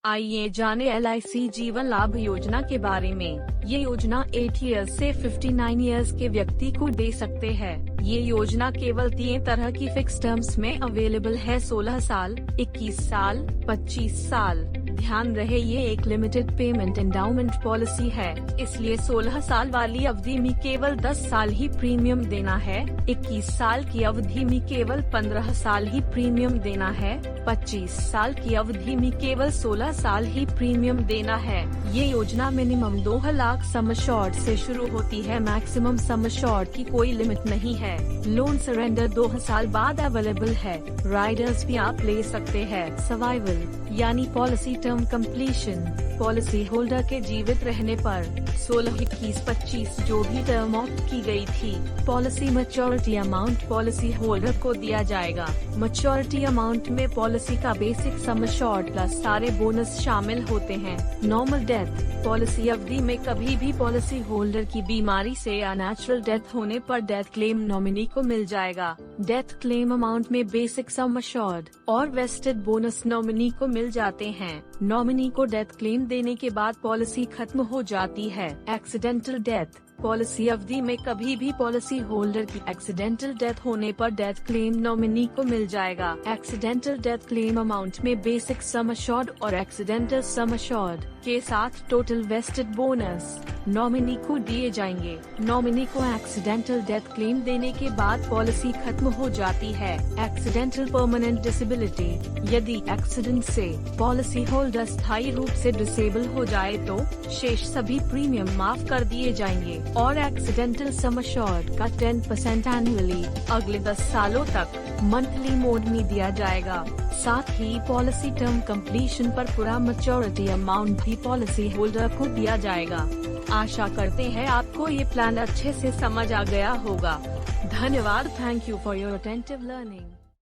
आइए जाने LIC जीवन लाभ योजना के बारे में। ये योजना 8 इयर्स से 59 इयर्स के व्यक्ति को दे सकते हैं। ये योजना केवल 3 तरह की फिक्स टर्म्स में अवेलेबल है, 16 साल, 21 साल, 25 साल। ध्यान रहे ये एक लिमिटेड पेमेंट एंडाउमेंट पॉलिसी है, इसलिए 16 साल वाली अवधि में केवल 10 साल ही प्रीमियम देना है, 21 साल की अवधि में केवल 15 साल ही प्रीमियम देना है, 25 साल की अवधि में केवल 16 साल ही प्रीमियम देना है। ये योजना मिनिमम 2 लाख सम एश्योर्ड से शुरू होती है, मैक्सिमम सम एश्योर्ड की कोई लिमिट नहीं है। लोन सरेंडर 2 साल बाद अवेलेबल है। राइडर्स भी आप ले सकते हैं। सर्वाइवल यानी policy term completion, policy holder के जीवित रहने पर 16, 21, 25 जो भी टर्म ऑप्ट की गई थी, policy maturity amount policy holder को दिया जाएगा। मैच्योरिटी अमाउंट में पॉलिसी का बेसिक सम एश्योर्ड प्लस सारे बोनस शामिल होते हैं। नॉर्मल डेथ, पॉलिसी अवधि में कभी भी पॉलिसी होल्डर की बीमारी से या नेचुरल डेथ होने पर डेथ क्लेम नॉमिनी को मिल जाएगा। डेथ क्लेम अमाउंट में बेसिक सम एश्योर्ड और वेस्टेड बोनस नॉमिनी को मिल जाते हैं। नॉमिनी को डेथ क्लेम देने के बाद पॉलिसी खत्म हो जाती है। एक्सीडेंटल डेथ, पॉलिसी अवधि में कभी भी पॉलिसी होल्डर की एक्सीडेंटल डेथ होने पर डेथ क्लेम नॉमिनी को मिल जाएगा। एक्सीडेंटल डेथ क्लेम अमाउंट में बेसिक सम एश्योर्ड और एक्सीडेंटल सम एश्योर्ड के साथ टोटल वेस्टेड बोनस नॉमिनी को दिए जाएंगे। नॉमिनी को एक्सीडेंटल डेथ क्लेम देने के बाद पॉलिसी खत्म हो जाती है। एक्सीडेंटल परमानेंट डिसेबिलिटी, यदि एक्सीडेंट से पॉलिसी होल्डर स्थायी रूप से डिसेबल हो जाए तो शेष सभी प्रीमियम माफ कर दिए जाएंगे और एक्सीडेंटल सम एश्योर्ड का 10% एनुअली अगले 10 सालों तक मंथली मोड में दिया जाएगा। साथ ही पॉलिसी टर्म कंप्लीशन पर पूरा मैच्योरिटी अमाउंट भी पॉलिसी होल्डर को दिया जाएगा। आशा करते हैं आपको ये प्लान अच्छे से समझ आ गया होगा। धन्यवाद। Thank you for your attentive learning.